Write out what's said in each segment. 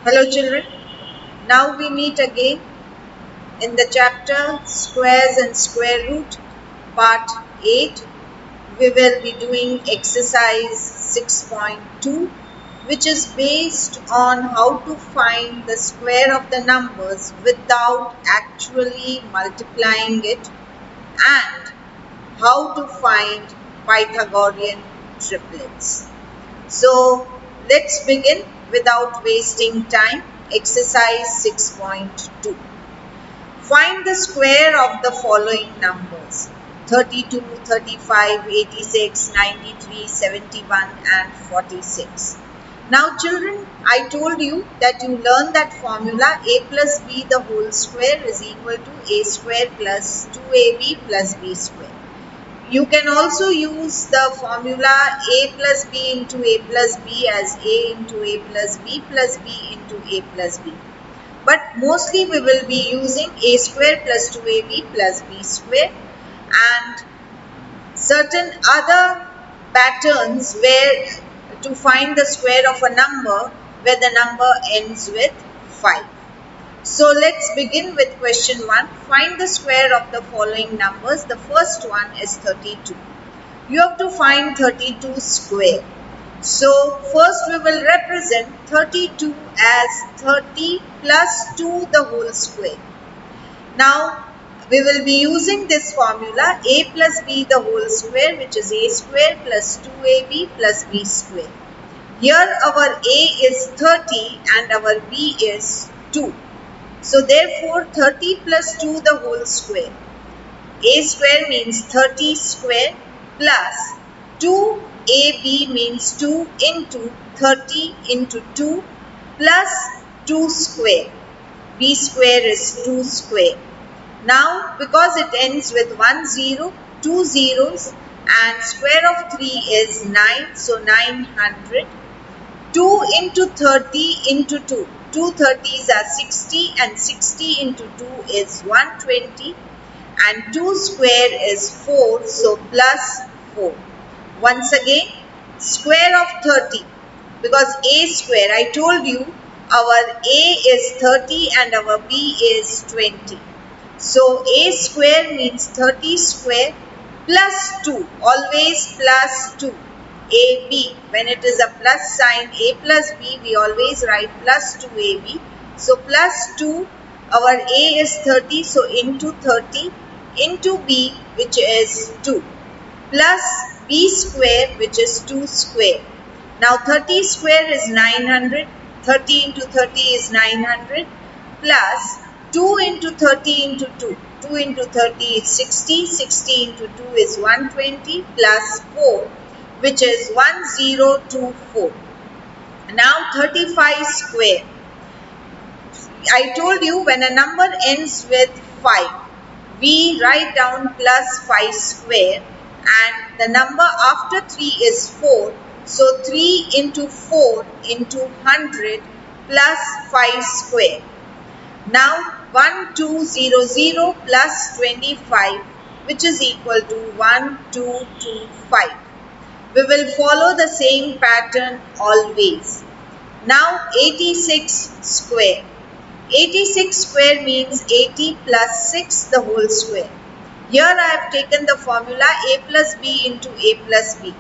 Hello children, now we meet again in the chapter Squares and Square Root, part 8. We will be doing exercise 6.2, which is based on how to find the square of the numbers without actually multiplying it, and how to find Pythagorean triplets. So let's begin without wasting time. Exercise 6.2. Find the square of the following numbers: 32, 35, 86, 93, 71 and 46. Now children, I told you that you learn that formula a plus b the whole square is equal to a square plus 2ab plus b square. You can also use the formula a plus b into a plus b as a into a plus b into a plus b. But mostly we will be using a square plus 2ab plus b square and certain other patterns where to find the square of a number where the number ends with 5. So let's begin with question 1. Find the square of the following numbers. The first one is 32. You have to find 32 square. So first we will represent 32 as 30 plus 2 the whole square. Now we will be using this formula a plus b the whole square, which is a square plus 2ab plus b square. Here our a is 30 and our b is 2. So therefore 30 plus 2 the whole square. A square means 30 square plus 2ab means 2 into 30 into 2 plus 2 square. B square is 2 square. Now because it ends with 1 0, 2 zeros and square of 3 is 9, so 900. 2 into 30 into 2. 2 30s are 60 and 60 into 2 is 120 and 2 square is 4, so plus 4. Once again, square of 30, because a square, I told you our a is 30 and our b is 20. So a square means 30 square plus 2, always plus 2. AB, when it is a plus sign a plus b, we always write plus 2ab. So plus 2, our a is 30, so into 30 into b, which is 2, plus b square, which is 2 square. Now 30 square is 900, 30 into 30 is 900 plus 2 into 30 into 2. 2 into 30 is 60, 60 into 2 is 120 plus 4, which is 1024. Now 35 square. I told you when a number ends with 5, we write down plus 5 square and the number after 3 is 4. So 3 into 4 into 100 plus 5 square. Now 1200 plus 25, which is equal to 1225. We will follow the same pattern always. Now 86 square. 86 square means 80 plus 6 the whole square. Here I have taken the formula a plus b into a plus b.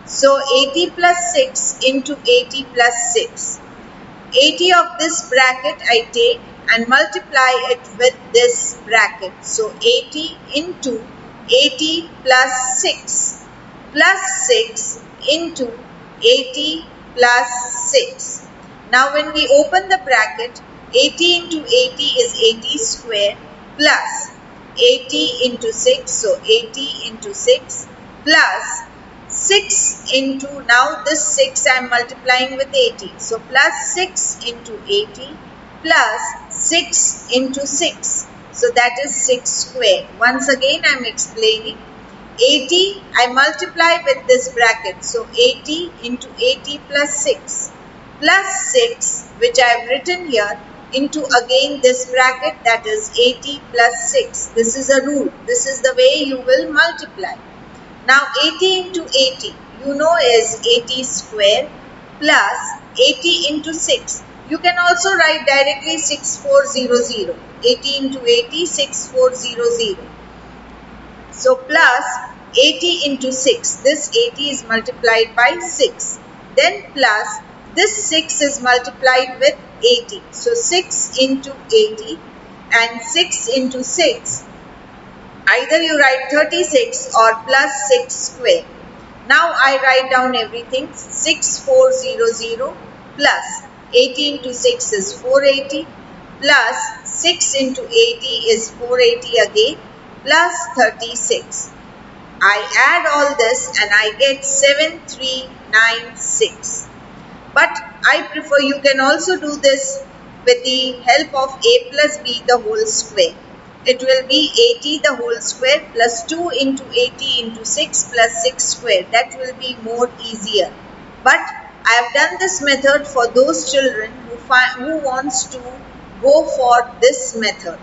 So 80 plus 6 into 80 plus 6. 80 of this bracket I take and multiply it with this bracket. So 80 into 80 plus 6 plus 6 into 80 plus 6. Now when we open the bracket, 80 into 80 is 80 square plus 80 into 6, so 80 into 6 plus 6 into, now this 6 I am multiplying with 80, so plus 6 into 80 plus 6 into 6, so that is 6 square. Once again I am explaining. 80 I multiply with this bracket, so 80 into 80 plus 6 plus 6, which I have written here, into again this bracket, that is 80 plus 6. This is a rule. This is the way you will multiply. Now 80 into 80, you know, is 80 square plus 80 into 6. You can also write directly 6400. 80 into 80, 6400. So plus 80 into 6. This 80 is multiplied by 6. Then plus this 6 is multiplied with 80. So 6 into 80 and 6 into 6. Either you write 36 or plus 6 square. Now I write down everything. 6400 plus 80 into 6 is 480 plus 6 into 80 is 480 again plus 36. I add all this and I get 7396. But I prefer you can also do this with the help of a plus b the whole square. It will be 80 the whole square plus 2 into 80 into 6 plus 6 square. That will be more easier. But I have done this method for those children who wants to go for this method.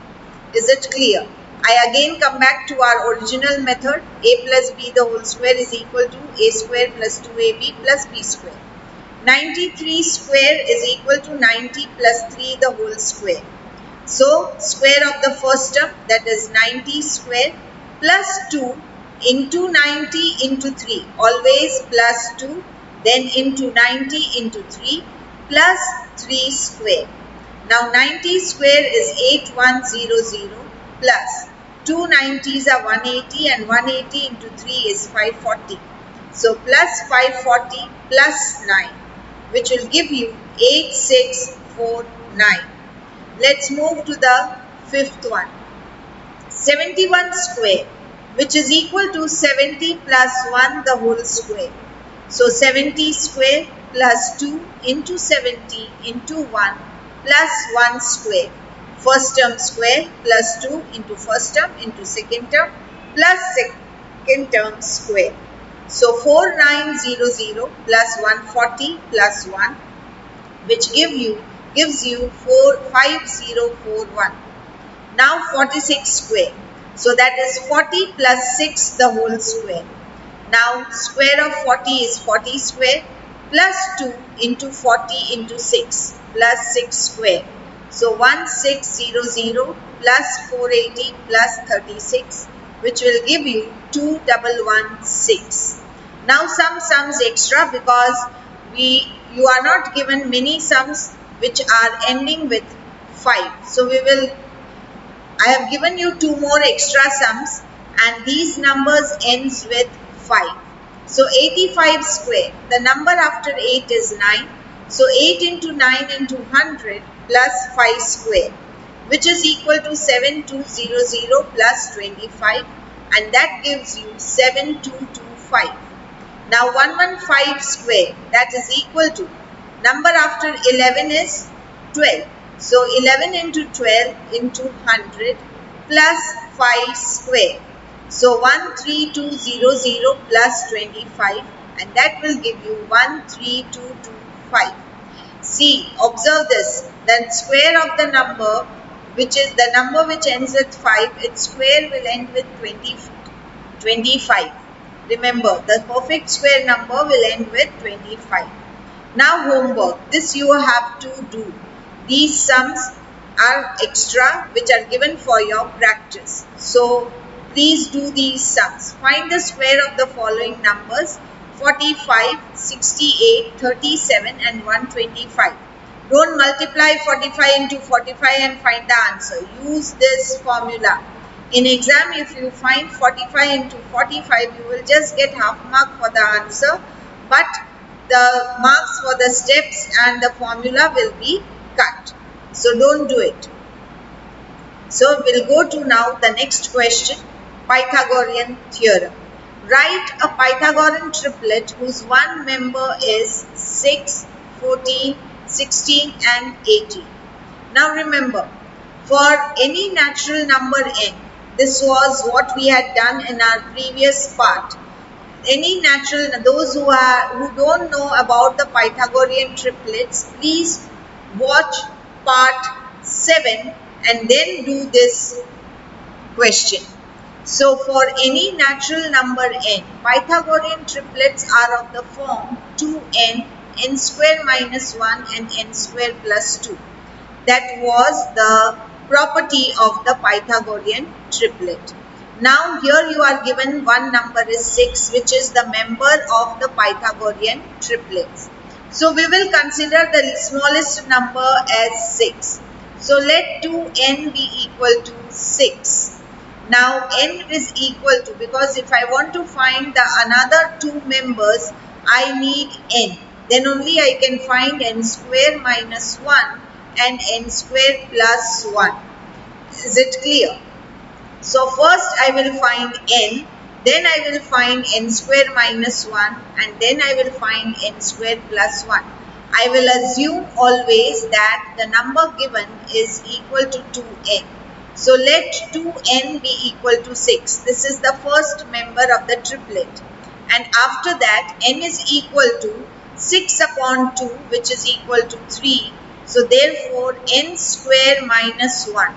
Is it clear? I again come back to our original method. A plus b the whole square is equal to a square plus 2ab plus b square. 93 square is equal to 90 plus 3 the whole square. So square of the first term, that is 90 square plus 2 into 90 into 3, always plus 2, then into 90 into 3 plus 3 square. Now 90 square is 8100 plus 2 90s are 180 and 180 into 3 is 540. So plus 540 plus 9, which will give you 8649. Let's move to the fifth one. 71 square, which is equal to 70 plus 1 the whole square. So 70 square plus 2 into 70 into 1 plus 1 square. First term square plus 2 into first term into second term plus second term square. So 4900 plus 140 plus 1, which gives you 5041. Now 46 square. So that is 40 plus 6 the whole square. Now square of 40 is 40 square plus 2 into 40 into 6 plus 6 square. So 1600 plus 480 plus 36, which will give you 2116. Now some sums extra because you are not given many sums which are ending with 5. So I have given you 2 more extra sums and these numbers ends with 5. So 85 square, the number after 8 is 9. So 8 into 9 into 100 plus 5 square, which is equal to 7200 plus 25, and that gives you 7225. Now 115 square, that is equal to, number after 11 is 12. So 11 into 12 into 100 plus 5 square. So 13200 plus 25, and that will give you 13225. See, observe this, that square of the number, which is the number which ends with 5, its square will end with 25. Remember, the perfect square number will end with 25. Now homework, this you have to do. These sums are extra which are given for your practice. So please do these sums. Find the square of the following numbers: 45, 68, 37 and 125. Don't multiply 45 into 45 and find the answer. Use this formula. In exam, if you find 45 into 45, you will just get half mark for the answer, but the marks for the steps and the formula will be cut. So don't do it. So we'll go to now the next question, Pythagorean theorem. Write a Pythagorean triplet whose one member is 6, 14, 16 and 18. Now remember, for any natural number n, this was what we had done in our previous part. Any natural, those who don't know about the Pythagorean triplets, please watch part 7 and then do this question. So for any natural number n, Pythagorean triplets are of the form 2n, n square minus 1 and n square plus 2. That was the property of the Pythagorean triplet. Now here you are given one number is 6, which is the member of the Pythagorean triplets. So we will consider the smallest number as 6. So let 2n be equal to 6. Now n is equal to, because if I want to find the another two members, I need n. Then only I can find n square minus 1 and n square plus 1. Is it clear? So first I will find n, then I will find n square minus 1 and then I will find n square plus 1. I will assume always that the number given is equal to 2n. So let 2n be equal to 6. This is the first member of the triplet. And after that n is equal to 6 upon 2, which is equal to 3. So therefore n square minus 1.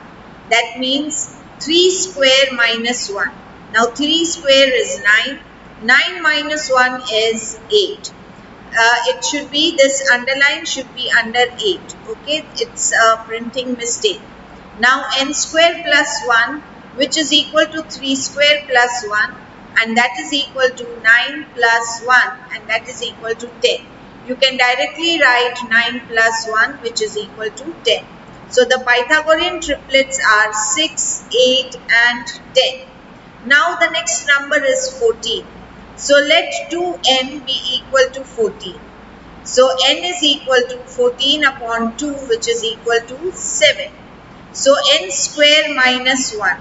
That means 3 square minus 1. Now 3 square is 9. 9 minus 1 is 8. It should be, this underline should be under 8. Okay, it's a printing mistake. Now n square plus 1, which is equal to 3 square plus 1, and that is equal to 9 plus 1, and that is equal to 10. You can directly write 9 plus 1, which is equal to 10. So the Pythagorean triplets are 6, 8 and 10. Now the next number is 14. So let 2n be equal to 14. So n is equal to 14 upon 2, which is equal to 7. So n square minus 1,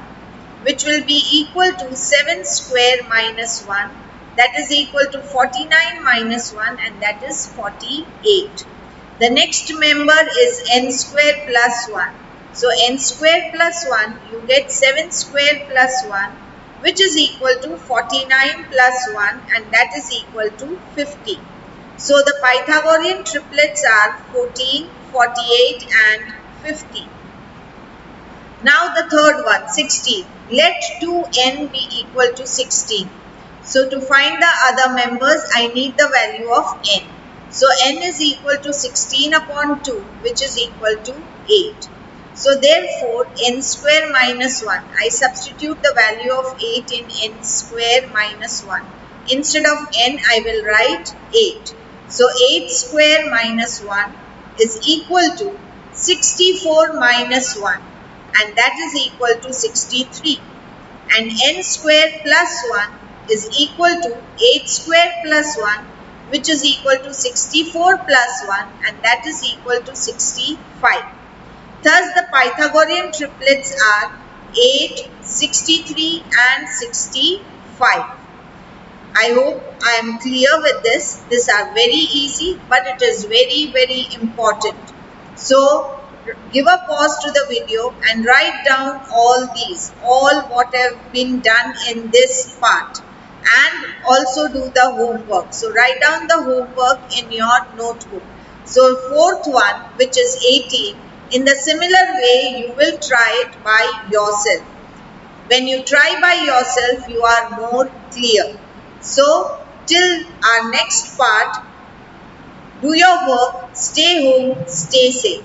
which will be equal to 7 square minus 1, that is equal to 49 minus 1, and that is 48. The next member is n square plus 1. So n square plus 1, you get 7 square plus 1, which is equal to 49 plus 1, and that is equal to 50. So the Pythagorean triplets are 14, 48 and 50. Now the third one, 16. Let 2n be equal to 16. So to find the other members, I need the value of n. So n is equal to 16 upon 2, which is equal to 8. So therefore, n square minus 1, I substitute the value of 8 in n square minus 1. Instead of n, I will write 8. So 8 square minus 1 is equal to 64 minus 1, and that is equal to 63. And n square plus 1 is equal to 8 square plus 1, which is equal to 64 plus 1, and that is equal to 65. Thus the Pythagorean triplets are 8, 63 and 65. I hope I am clear with this. These are very easy, but it is very, very important. So give a pause to the video and write down all these, all what have been done in this part, and also do the homework. So write down the homework in your notebook. So fourth one, which is 18, in the similar way you will try it by yourself. When you try by yourself, you are more clear. So till our next part, do your work, stay home, stay safe.